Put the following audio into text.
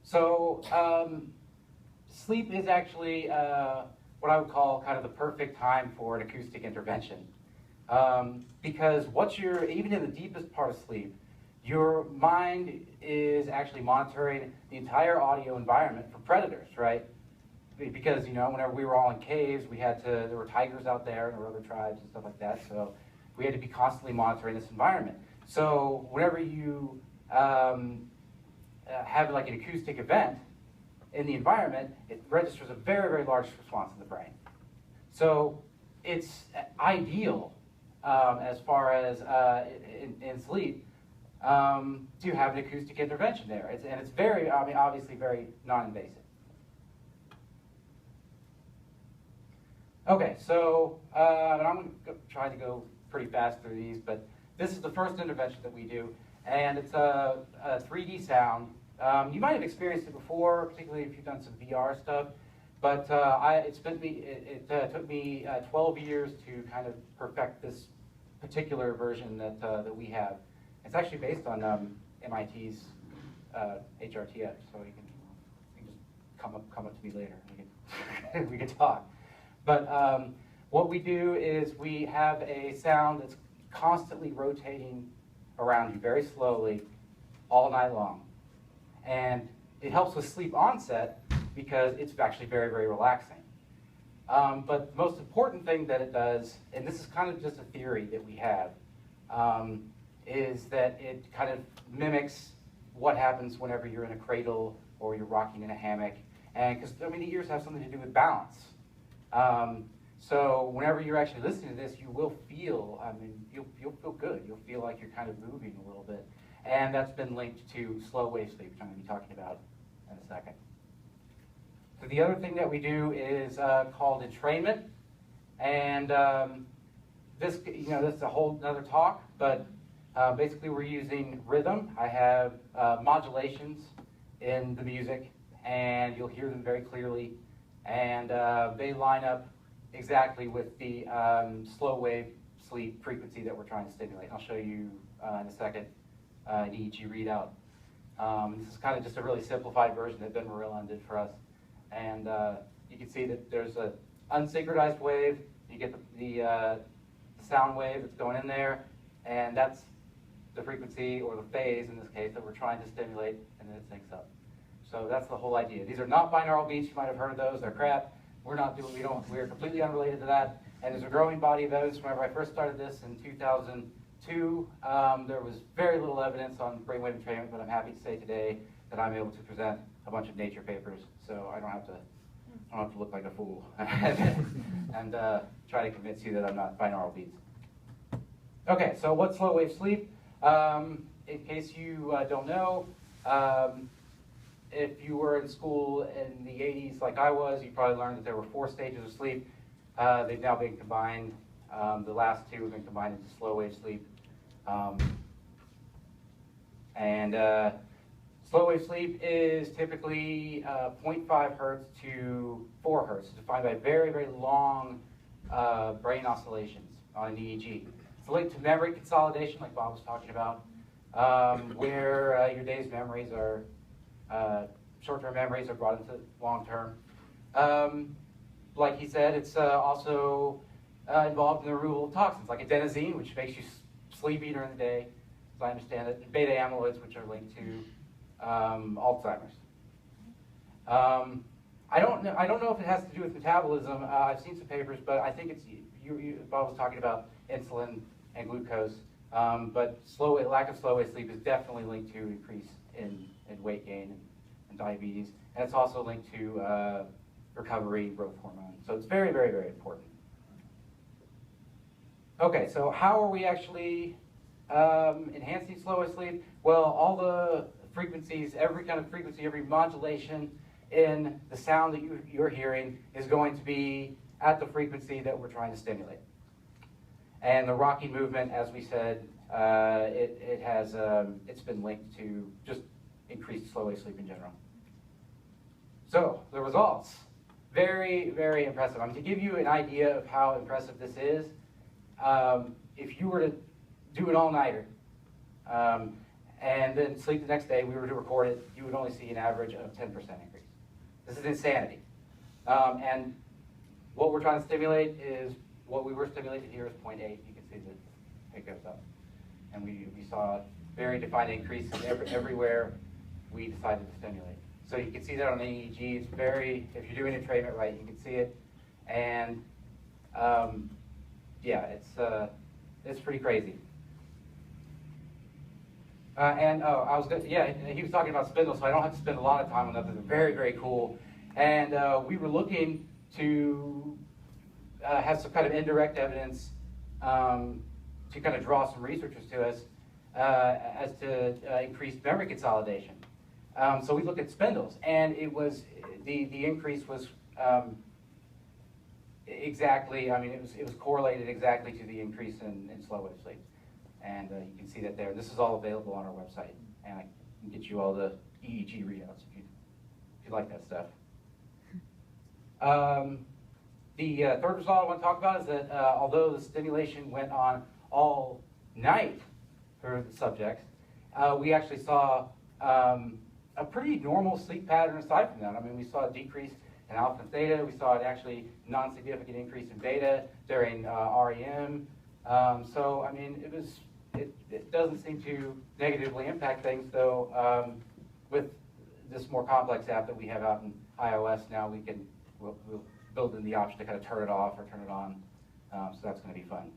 So sleep is actually what I would call kind of the perfect time for an acoustic intervention. Because even in the deepest part of sleep, your mind is actually monitoring the entire audio environment for predators, right? Because, whenever we were all in caves, there were tigers out there and there were other tribes and stuff like that, so we had to be constantly monitoring this environment. So whenever you have like an acoustic event in the environment, it registers a very, very large response in the brain. So it's ideal as far as in sleep to have an acoustic intervention there. And it's very, obviously very non-invasive. Okay, so and I'm going to try to go pretty fast through these, but this is the first intervention that we do, and it's a 3D sound. You might have experienced it before, particularly if you've done some VR stuff, but it took me 12 years to kind of perfect this particular version that we have. It's actually based on MIT's HRTF, so you can just come up to me later and we can talk. But what we do is we have a sound that's constantly rotating around you very slowly all night long. And it helps with sleep onset because it's actually very, very relaxing. But the most important thing that it does, and this is kind of just a theory that we have, is that it kind of mimics what happens whenever you're in a cradle or you're rocking in a hammock. And because, the ears have something to do with balance. So whenever you're actually listening to this, you will feel, you'll feel good. You'll feel like you're kind of moving a little bit. And that's been linked to slow wave sleep, which I'm going to be talking about in a second. So the other thing that we do is called entrainment. And this is a whole other talk, but basically we're using rhythm. I have modulations in the music, and you'll hear them very clearly. And they line up exactly with the slow wave sleep frequency that we're trying to stimulate. I'll show you in a second an EEG readout. This is kind of just a really simplified version that Ben Marillan did for us. And you can see that there's an unsynchronized wave. You get the sound wave that's going in there, and that's the frequency, or the phase in this case, that we're trying to stimulate, and then it syncs up. So that's the whole idea. These are not binaural beats. You might have heard of those. They're crap. We're completely unrelated to that. And there's a growing body of evidence. Whenever I first started this in 2002, there was very little evidence on brainwave entrainment, but I'm happy to say today that I'm able to present a bunch of Nature papers, so I don't have to look like a fool and try to convince you that I'm not binaural beats. Okay, so what's slow wave sleep? In case you don't know, if you were in school in the 80s like I was, you probably learned that there were 4 stages of sleep. They've now been combined. The last 2 have been combined into slow wave sleep. Slow wave sleep is typically 0.5 hertz to 4 hertz, defined by very, very long brain oscillations on an EEG. It's linked to memory consolidation, like Bob was talking about, where your day's memories are, short-term memories are brought into long-term. Like he said, it's also involved in the removal of toxins, like adenosine, which makes you sleepy during the day, as I understand it, and beta amyloids, which are linked to Alzheimer's. I don't know if it has to do with metabolism. I've seen some papers, but I think it's Bob was talking about insulin and glucose. But lack of slow wave sleep is definitely linked to increase in weight gain and diabetes, and it's also linked to recovery growth hormone. So it's very, very, very important. Okay, so how are we actually enhancing slow wave sleep? Well, all the frequencies, every kind of frequency, every modulation in the sound that you're hearing is going to be at the frequency that we're trying to stimulate. And the rocking movement, as we said, it's been linked to just increased slow wave sleep in general. So the results, very, very impressive. To give you an idea of how impressive this is, if you were to do an all-nighter, and then sleep the next day, we were to record it, you would only see an average of 10% increase. This is insanity. And what we're trying to stimulate is, what we were stimulated here is 0.8. You can see that it goes up. And we saw very defined increases everywhere we decided to stimulate. So you can see that on the EEG. It's very, if you're doing entrainment right, you can see it. And yeah, it's pretty crazy. He was talking about spindles, so I don't have to spend a lot of time on that. They're very, very cool. And we were looking to have some kind of indirect evidence to kind of draw some researchers to us as to increased memory consolidation. So we looked at spindles, and it was the increase was exactly. I mean, it was correlated exactly to the increase in slow wave sleep, and you can see that there. This is all available on our website, and I can get you all the EEG readouts if you like that stuff. The third result I want to talk about is that although the stimulation went on all night for the subjects, we actually saw a pretty normal sleep pattern aside from that. I mean, we saw a decrease in alpha and theta. We saw an actually non-significant increase in beta during REM. So, I mean, it doesn't seem to negatively impact things, though. With this more complex app that we have out in iOS now, we'll build in the option to kind of turn it off or turn it on. So that's going to be fun.